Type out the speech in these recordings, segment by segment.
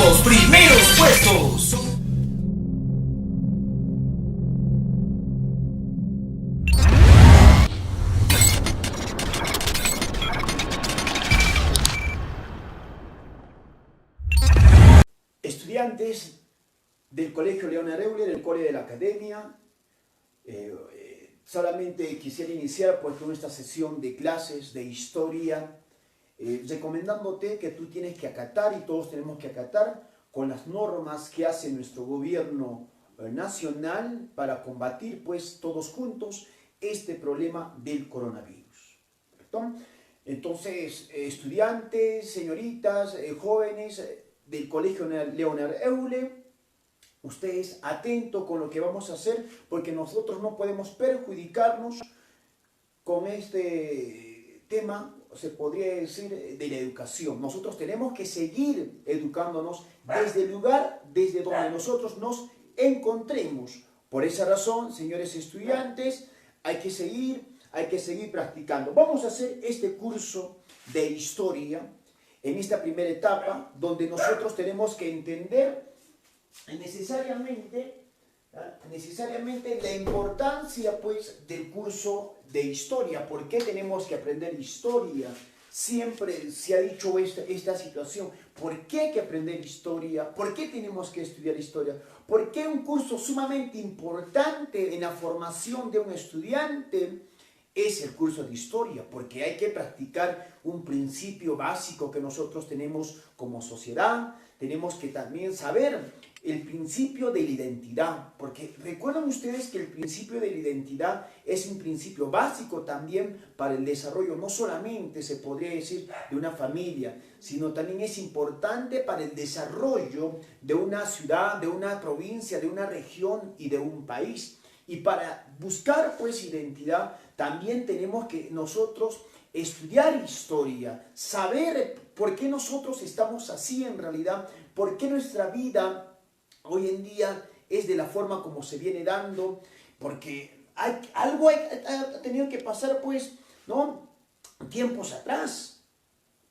los primeros puestos. Estudiantes del Colegio Leonard Euler, el Cole de la Academia, solamente quisiera iniciar pues con esta sesión de clases de historia, recomendándote que tú tienes que acatar y todos tenemos que acatar con las normas que hace nuestro gobierno nacional para combatir pues todos juntos este problema del coronavirus. ¿Correcto? Entonces, estudiantes, señoritas, jóvenes del Colegio Leonard Euler, ustedes atentos con lo que vamos a hacer, porque nosotros no podemos perjudicarnos con este tema, se podría decir, de la educación. Nosotros tenemos que seguir educándonos desde el lugar desde donde nosotros nos encontremos. Por esa razón, señores estudiantes, hay que seguir practicando. Vamos a hacer este curso de historia en esta primera etapa, donde nosotros tenemos que entender necesariamente la importancia pues del curso de historia. ¿Por qué tenemos que aprender historia? Siempre se ha dicho esta situación. ¿Por qué hay que aprender historia? ¿Por qué tenemos que estudiar historia? ¿Por qué un curso sumamente importante en la formación de un estudiante es el curso de historia? Porque hay que practicar un principio básico que nosotros tenemos como sociedad. Tenemos que también saber el principio de la identidad, porque recuerdan ustedes que el principio de la identidad es un principio básico también para el desarrollo, no solamente se podría decir de una familia, sino también es importante para el desarrollo de una ciudad, de una provincia, de una región y de un país. Y para buscar pues identidad también tenemos que nosotros estudiar historia, saber por qué nosotros estamos así en realidad, por qué nuestra vida hoy en día es de la forma como se viene dando, porque algo ha tenido que pasar pues, ¿no?, tiempos atrás.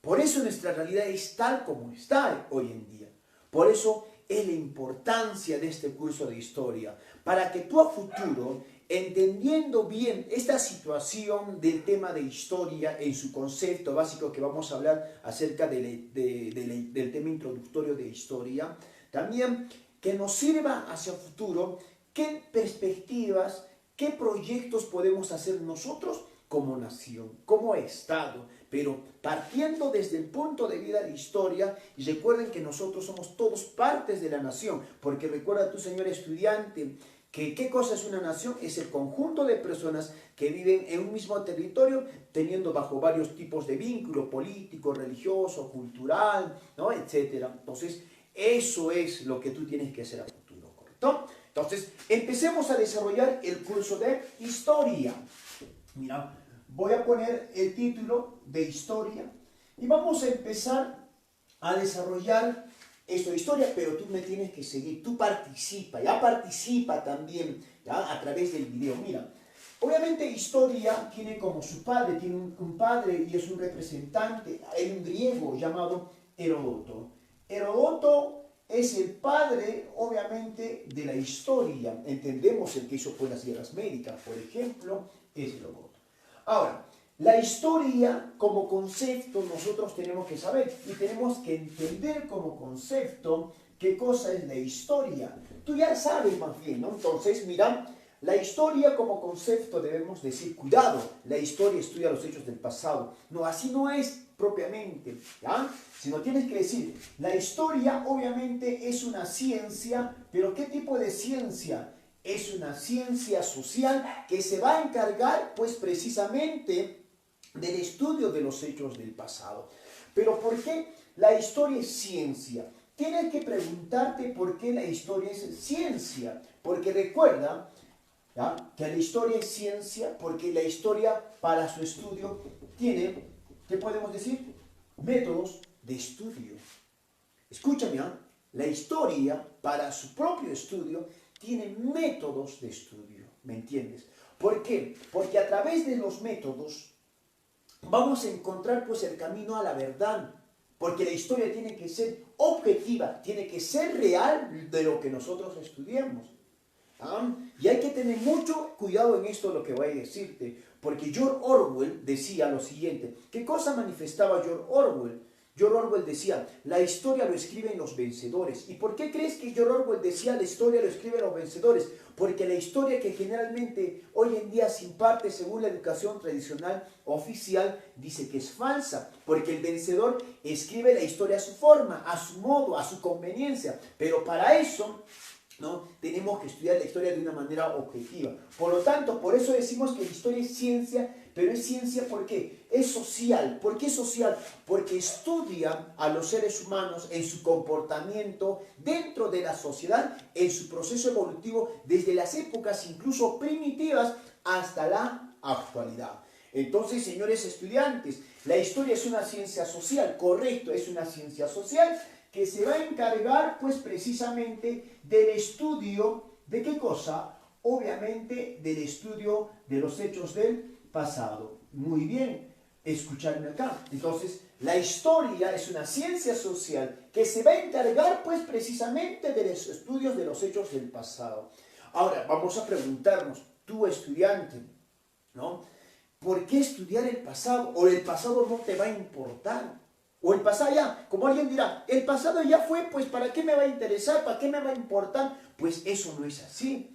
Por eso nuestra realidad es tal como está hoy en día. Por eso es la importancia de este curso de historia, para que tú a futuro, entendiendo bien esta situación del tema de historia en su concepto básico, que vamos a hablar acerca del tema introductorio de historia, también que nos sirva hacia el futuro qué perspectivas, qué proyectos podemos hacer nosotros como nación, como Estado, pero partiendo desde el punto de vista de historia. Y recuerden que nosotros somos todos partes de la nación, porque recuerda tú, señor estudiante, que ¿qué cosa es una nación? Es el conjunto de personas que viven en un mismo territorio, teniendo bajo varios tipos de vínculo político, religioso, cultural, ¿no?, etcétera. Entonces, eso es lo que tú tienes que hacer a futuro, ¿correcto? Entonces, empecemos a desarrollar el curso de historia. Mira, voy a poner el título de historia y vamos a empezar a desarrollar esto de historia, pero tú me tienes que seguir, tú participa también, ¿ya?, a través del video. Mira, obviamente historia tiene como su padre, tiene un padre y es un representante, hay un griego llamado Heródoto. Heródoto es el padre, obviamente, de la historia. Entendemos el que hizo pues las guerras médicas, por ejemplo, es Heródoto. Ahora, la historia como concepto nosotros tenemos que saber y tenemos que entender como concepto qué cosa es la historia. Tú ya sabes más bien, ¿no? Entonces, mira, la historia como concepto debemos decir, cuidado, la historia estudia los hechos del pasado. No, así no es propiamente, ¿ya? Sino tienes que decir, la historia obviamente es una ciencia, pero ¿qué tipo de ciencia? Es una ciencia social que se va a encargar pues precisamente del estudio de los hechos del pasado. Pero ¿por qué la historia es ciencia? Tienes que preguntarte por qué la historia es ciencia. Porque recuerda, ¿ya?, que la historia es ciencia porque la historia para su estudio tiene, ¿qué podemos decir?, métodos de estudio. Escúchame, ¿eh? La historia para su propio estudio tiene métodos de estudio, ¿me entiendes? ¿Por qué? Porque a través de los métodos vamos a encontrar pues el camino a la verdad. Porque la historia tiene que ser objetiva, tiene que ser real de lo que nosotros estudiamos. Y hay que tener mucho cuidado en esto lo que voy a decirte, porque George Orwell decía lo siguiente. ¿Qué cosa manifestaba George Orwell? George Orwell decía, la historia lo escriben los vencedores. ¿Y por qué crees que George Orwell decía, la historia lo escriben los vencedores? Porque la historia que generalmente hoy en día se imparte según la educación tradicional oficial, dice que es falsa. Porque el vencedor escribe la historia a su forma, a su modo, a su conveniencia. Pero para eso, ¿no?, tenemos que estudiar la historia de una manera objetiva. Por lo tanto, por eso decimos que la historia es ciencia, pero es ciencia ¿por qué? Es social. ¿Por qué es social? Porque estudia a los seres humanos en su comportamiento dentro de la sociedad, en su proceso evolutivo, desde las épocas incluso primitivas hasta la actualidad. Entonces, señores estudiantes, la historia es una ciencia social, correcto, es una ciencia social que se va a encargar pues precisamente del estudio, ¿de qué cosa? Obviamente del estudio de los hechos del pasado. Muy bien, escuchadme acá. Entonces, la historia es una ciencia social que se va a encargar pues precisamente de los estudios de los hechos del pasado. Ahora, vamos a preguntarnos, tú estudiante, ¿no?, ¿por qué estudiar el pasado? ¿O el pasado no te va a importar? O el pasado ya, como alguien dirá, el pasado ya fue, pues ¿para qué me va a interesar? ¿Para qué me va a importar? Pues eso no es así.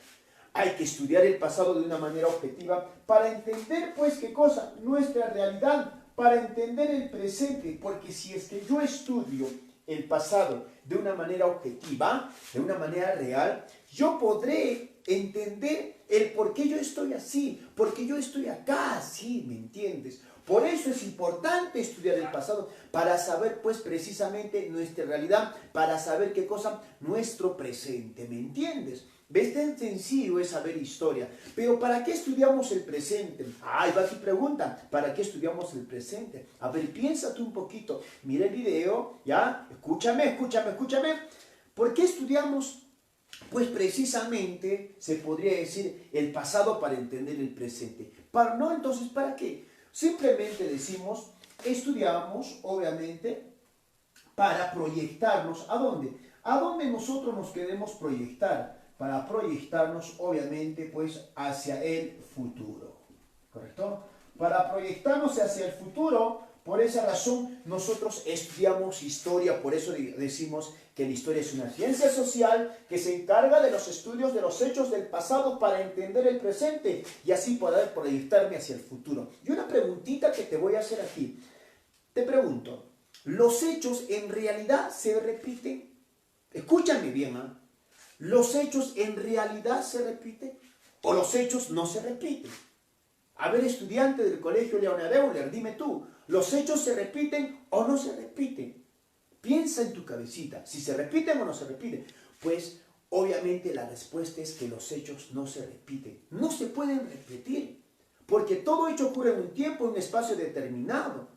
Hay que estudiar el pasado de una manera objetiva para entender, pues, ¿qué cosa? Nuestra realidad, para entender el presente. Porque si es que yo estudio el pasado de una manera objetiva, de una manera real, yo podré entender el por qué yo estoy así, por qué yo estoy acá así, ¿me entiendes? Por eso es importante estudiar el pasado, para saber pues precisamente nuestra realidad, para saber qué cosa, nuestro presente, ¿me entiendes? ¿Ves? Tan sencillo es saber historia. Pero ¿para qué estudiamos el presente? Ahí va tu pregunta, ¿para qué estudiamos el presente? A ver, piénsate un poquito, mira el video, ¿ya? Escúchame. ¿Por qué estudiamos? Pues precisamente se podría decir el pasado para entender el presente. ¿No? Entonces, ¿para qué? Simplemente decimos, estudiamos, obviamente, para proyectarnos. ¿A dónde? ¿A dónde nosotros nos queremos proyectar? Para proyectarnos, obviamente, pues, hacia el futuro. ¿Correcto? Para proyectarnos hacia el futuro, por esa razón, nosotros estudiamos historia. Por eso decimos que la historia es una ciencia social que se encarga de los estudios de los hechos del pasado para entender el presente y así poder proyectarme hacia el futuro. Y una preguntita que te voy a hacer aquí. Te pregunto, ¿los hechos en realidad se repiten? Escúchame bien, ¿eh? ¿Los hechos en realidad se repiten o los hechos no se repiten? A ver, estudiante del colegio Leonard Euler, dime tú, ¿los hechos se repiten o no se repiten? Piensa en tu cabecita, si se repiten o no se repiten. Pues obviamente la respuesta es que los hechos no se repiten, no se pueden repetir, porque todo hecho ocurre en un tiempo, en un espacio determinado.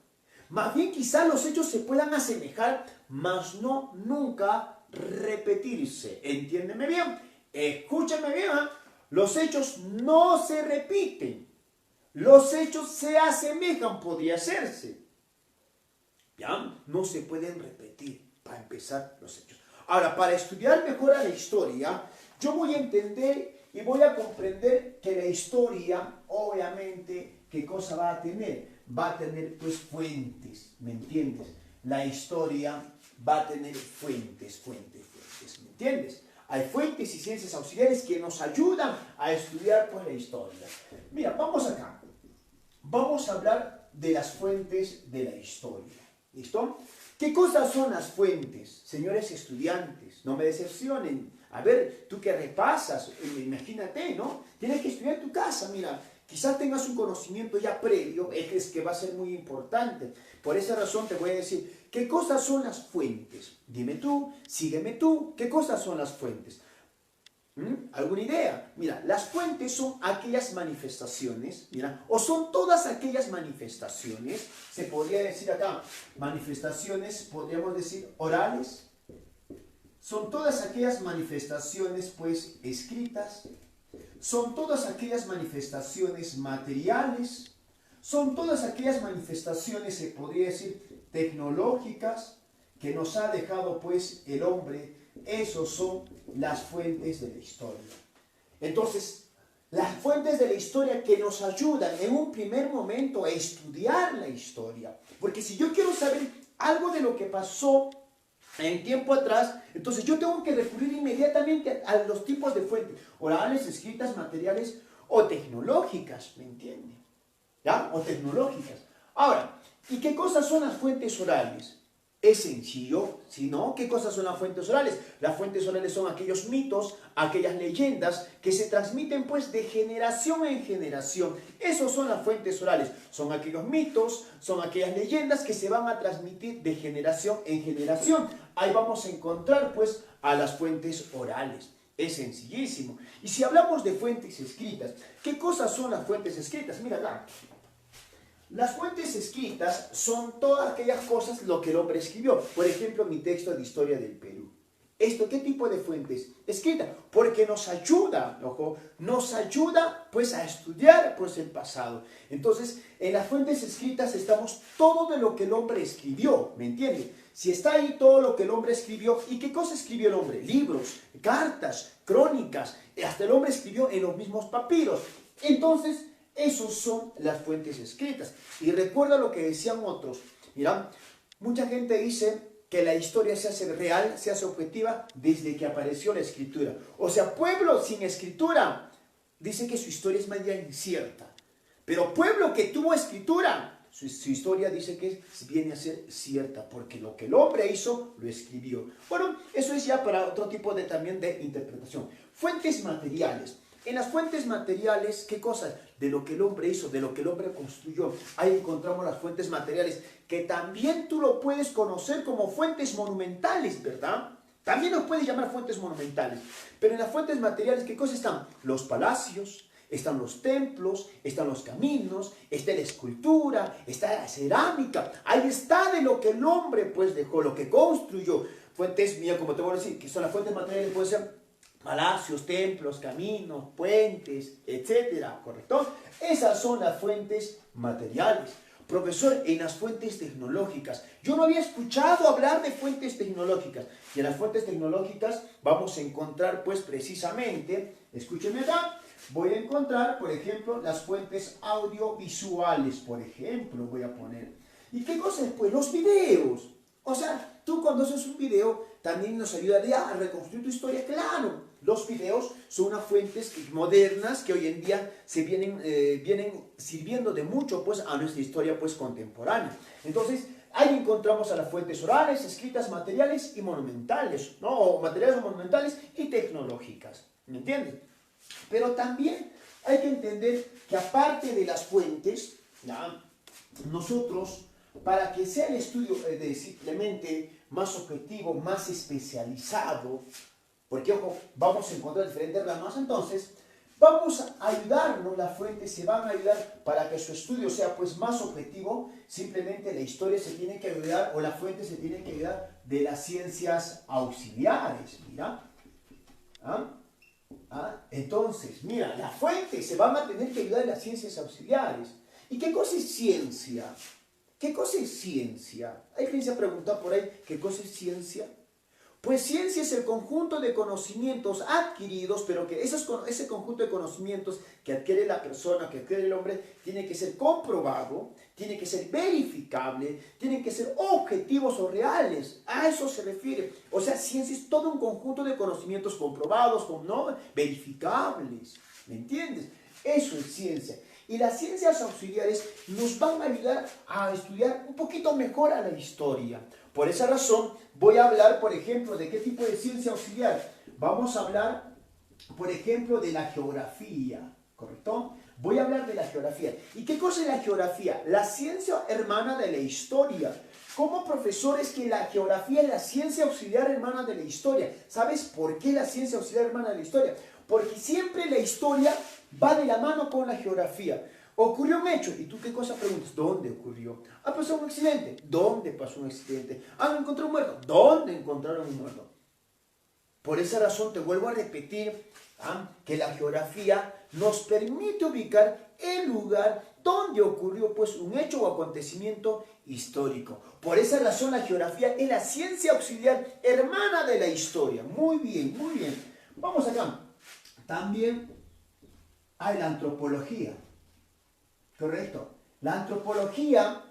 Más bien quizá los hechos se puedan asemejar, mas no nunca repetirse. ¿Entiéndeme bien? Escúchame bien, ¿eh? Los hechos no se repiten. Los hechos se asemejan, podría hacerse. ¿Ya? No se pueden repetir, para empezar, los hechos. Ahora, para estudiar mejor a la historia, yo voy a entender y voy a comprender que la historia, obviamente, ¿qué cosa va a tener? Va a tener, pues, fuentes, ¿me entiendes? La historia va a tener fuentes, ¿me entiendes? Hay fuentes y ciencias auxiliares que nos ayudan a estudiar, pues, la historia. Mira, vamos acá. Vamos a hablar de las fuentes de la historia. ¿Listo? ¿Qué cosas son las fuentes? Señores estudiantes, no me decepcionen. A ver, tú que repasas, imagínate, ¿no? Tienes que estudiar en tu casa, mira. Quizás tengas un conocimiento ya previo, es que va a ser muy importante. Por esa razón te voy a decir, ¿qué cosas son las fuentes? Dime tú, sígueme tú, ¿qué cosas son las fuentes? ¿Alguna idea? Mira, las fuentes son aquellas manifestaciones, mira, o son todas aquellas manifestaciones, se podría decir acá, manifestaciones, podríamos decir, orales, son todas aquellas manifestaciones, pues, escritas, son todas aquellas manifestaciones materiales, son todas aquellas manifestaciones, se podría decir, tecnológicas, que nos ha dejado pues el hombre, esos son las fuentes de la historia. Entonces, las fuentes de la historia que nos ayudan en un primer momento a estudiar la historia. Porque si yo quiero saber algo de lo que pasó en tiempo atrás, entonces yo tengo que recurrir inmediatamente a los tipos de fuentes, orales, escritas, materiales o tecnológicas, ¿me entienden? ¿Ya? O tecnológicas. Ahora, ¿y qué cosas son las fuentes orales? Es sencillo, si no, ¿qué cosas son las fuentes orales? Las fuentes orales son aquellos mitos, aquellas leyendas que se transmiten pues de generación en generación. Esos son las fuentes orales. Son aquellos mitos, son aquellas leyendas que se van a transmitir de generación en generación. Ahí vamos a encontrar pues a las fuentes orales. Es sencillísimo. Y si hablamos de fuentes escritas, ¿qué cosas son las fuentes escritas? Mira acá. Las fuentes escritas son todas aquellas cosas lo que el hombre escribió. Por ejemplo, mi texto de historia del Perú. ¿Esto qué tipo de fuentes? Escrita, porque nos ayuda, ojo, nos ayuda pues a estudiar pues el pasado. Entonces, en las fuentes escritas estamos todo de lo que el hombre escribió, ¿me entiendes? Si está ahí todo lo que el hombre escribió, ¿y qué cosa escribió el hombre? Libros, cartas, crónicas, hasta el hombre escribió en los mismos papiros. Entonces, esos son las fuentes escritas. Y recuerda lo que decían otros. Mira, mucha gente dice que la historia se hace real, se hace objetiva desde que apareció la escritura. O sea, pueblo sin escritura dice que su historia es media incierta. Pero pueblo que tuvo escritura, su historia dice que viene a ser cierta, porque lo que el hombre hizo, lo escribió. Bueno, eso es ya para otro tipo de, también de interpretación. Fuentes materiales. En las fuentes materiales, ¿qué cosas? De lo que el hombre hizo, de lo que el hombre construyó. Ahí encontramos las fuentes materiales, que también tú lo puedes conocer como fuentes monumentales, ¿verdad? También los puedes llamar fuentes monumentales. Pero en las fuentes materiales, ¿qué cosas están? Los palacios, están los templos, están los caminos, está la escultura, está la cerámica. Ahí está de lo que el hombre pues dejó, lo que construyó. Fuentes, mira, como te voy a decir, que son las fuentes materiales, pueden ser palacios, templos, caminos, puentes, etcétera, ¿correcto? Esas son las fuentes materiales. Profesor, en las fuentes tecnológicas, yo no había escuchado hablar de fuentes tecnológicas. Y en las fuentes tecnológicas vamos a encontrar, pues precisamente, escúchenme acá, voy a encontrar, por ejemplo, las fuentes audiovisuales, por ejemplo, voy a poner. ¿Y qué cosa es? Pues los videos. O sea, tú cuando haces un video también nos ayudaría a reconstruir tu historia, claro. Los videos son unas fuentes modernas que hoy en día se vienen sirviendo de mucho pues, a nuestra historia pues, contemporánea. Entonces, ahí encontramos a las fuentes orales, escritas, materiales y monumentales, ¿no? O materiales monumentales y tecnológicas, ¿me entiendes? Pero también hay que entender que aparte de las fuentes, ¿ya? Nosotros, para que sea el estudio simplemente más objetivo, más especializado, porque ojo, vamos a encontrar diferentes ramas, entonces vamos a ayudarnos, las fuentes se van a ayudar para que su estudio sea pues más objetivo. Simplemente la historia se tiene que ayudar, o la fuente se tiene que ayudar de las ciencias auxiliares, mira. Entonces, mira, la fuente se van a tener que ayudar de las ciencias auxiliares. ¿Y qué cosa es ciencia? ¿Qué cosa es ciencia? Hay quien se ha preguntado por ahí, ¿qué cosa es ciencia? Pues ciencia es el conjunto de conocimientos adquiridos, pero que ese conjunto de conocimientos que adquiere la persona, que adquiere el hombre, tiene que ser comprobado, tiene que ser verificable, tienen que ser objetivos o reales. A eso se refiere. O sea, ciencia es todo un conjunto de conocimientos comprobados, ¿no? Verificables. ¿Me entiendes? Eso es ciencia. Y las ciencias auxiliares nos van a ayudar a estudiar un poquito mejor a la historia. Por esa razón, voy a hablar, por ejemplo, de qué tipo de ciencia auxiliar. Vamos a hablar, por ejemplo, de la geografía, ¿correcto? Voy a hablar de la geografía. ¿Y qué cosa es la geografía? La ciencia hermana de la historia. Como profesor es que la geografía es la ciencia auxiliar hermana de la historia. ¿Sabes por qué la ciencia auxiliar hermana de la historia? Porque siempre la historia va de la mano con la geografía. Ocurrió un hecho, ¿y tú qué cosa preguntas? ¿Dónde ocurrió? Pasó un accidente. ¿Dónde pasó un accidente? Encontró un muerto. ¿Dónde encontraron un muerto? Por esa razón te vuelvo a repetir que la geografía nos permite ubicar el lugar donde ocurrió pues un hecho o acontecimiento histórico. Por esa razón la geografía es la ciencia auxiliar hermana de la historia. Muy bien, muy bien. Vamos acá. También hay la antropología. Correcto. La antropología,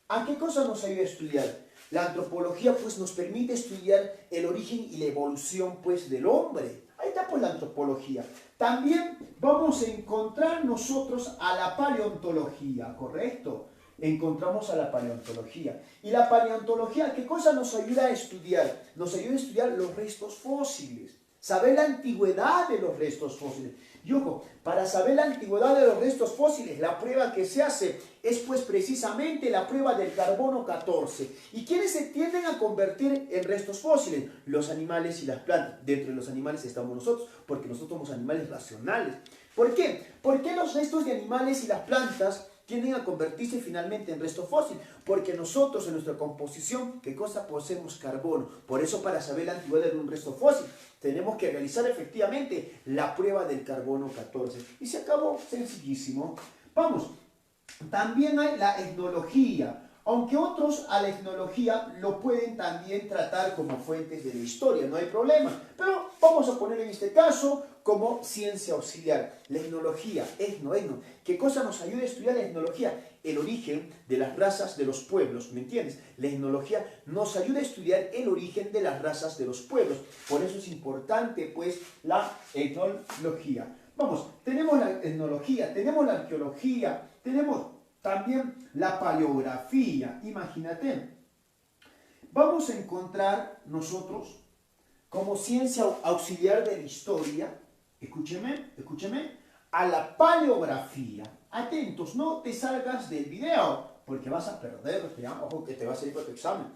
¿a qué cosa nos ayuda a estudiar? La antropología pues nos permite estudiar el origen y la evolución pues del hombre. Ahí está pues la antropología. También vamos a encontrar nosotros a la paleontología, ¿correcto? Encontramos a la paleontología. Y la paleontología, ¿qué cosa nos ayuda a estudiar? Nos ayuda a estudiar los restos fósiles. Saber la antigüedad de los restos fósiles. Y ojo, para saber la antigüedad de los restos fósiles, la prueba que se hace es pues precisamente la prueba del carbono 14. ¿Y quiénes se tienden a convertir en restos fósiles? Los animales y las plantas. Dentro de los animales estamos nosotros, porque nosotros somos animales racionales. ¿Por qué? ¿Por qué los restos de animales y las plantas tienden a convertirse finalmente en resto fósil? Porque nosotros en nuestra composición, ¿qué cosa? Poseemos carbono. Por eso para saber la antigüedad de un resto fósil, tenemos que realizar efectivamente la prueba del carbono 14. Y se acabó, sencillísimo. Vamos, también hay la etnología. Aunque otros a la etnología lo pueden también tratar como fuentes de la historia, no hay problema. Pero vamos a poner en este caso como ciencia auxiliar. La etnología, etno. ¿Qué cosa nos ayuda a estudiar la etnología? El origen de las razas de los pueblos, ¿me entiendes? La etnología nos ayuda a estudiar el origen de las razas de los pueblos. Por eso es importante, pues, la etnología. Vamos, tenemos la etnología, tenemos la arqueología, tenemos también la paleografía. Imagínate, vamos a encontrar nosotros como ciencia auxiliar de la historia, escúcheme, a la paleografía. Atentos, no te salgas del video, porque vas a perder, ojo que te va a salir por tu examen.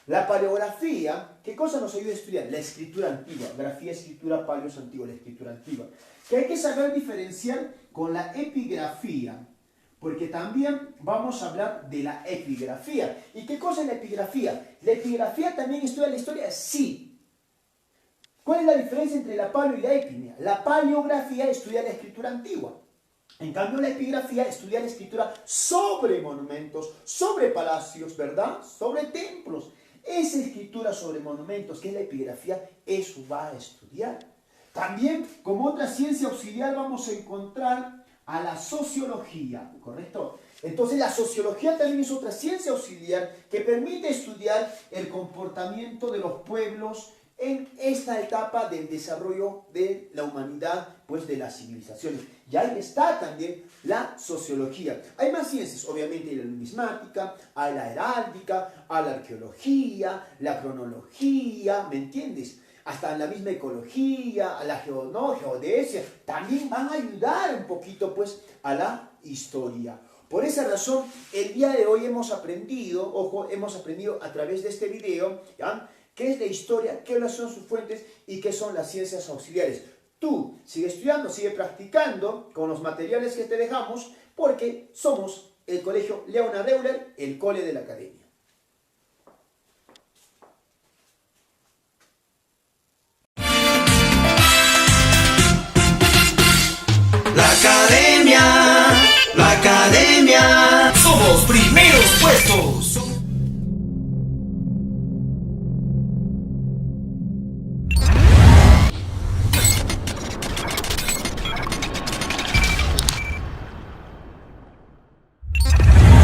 La paleografía, ¿qué cosa nos ayuda a estudiar? La escritura antigua, grafía, escritura, paleos antigua, la escritura antigua. Que hay que saber diferenciar con la epigrafía, porque también vamos a hablar de la epigrafía. ¿Y qué cosa es la epigrafía? ¿La epigrafía también estudia la historia? Sí. ¿Cuál es la diferencia entre la paleo y la epimia? La paleografía estudia la escritura antigua. En cambio, la epigrafía estudia la escritura sobre monumentos, sobre palacios, ¿verdad? Sobre templos. Esa escritura sobre monumentos, que es la epigrafía, eso va a estudiar. También, como otra ciencia auxiliar, vamos a encontrar a la sociología, ¿correcto? Entonces la sociología también es otra ciencia auxiliar que permite estudiar el comportamiento de los pueblos en esta etapa del desarrollo de la humanidad, pues de las civilizaciones. Y ahí está también la sociología. Hay más ciencias, obviamente, la numismática, hay la heráldica, hay la arqueología, la cronología, ¿me entiendes? Hasta la misma ecología, a la geodesia, también van a ayudar un poquito pues a la historia. Por esa razón, el día de hoy hemos aprendido, ojo, hemos aprendido a través de este video, ¿ya?, qué es la historia, qué son sus fuentes y qué son las ciencias auxiliares. Tú sigue estudiando, sigue practicando con los materiales que te dejamos, porque somos el Colegio Leonard Euler, el cole de la academia. La academia. Somos primeros puestos.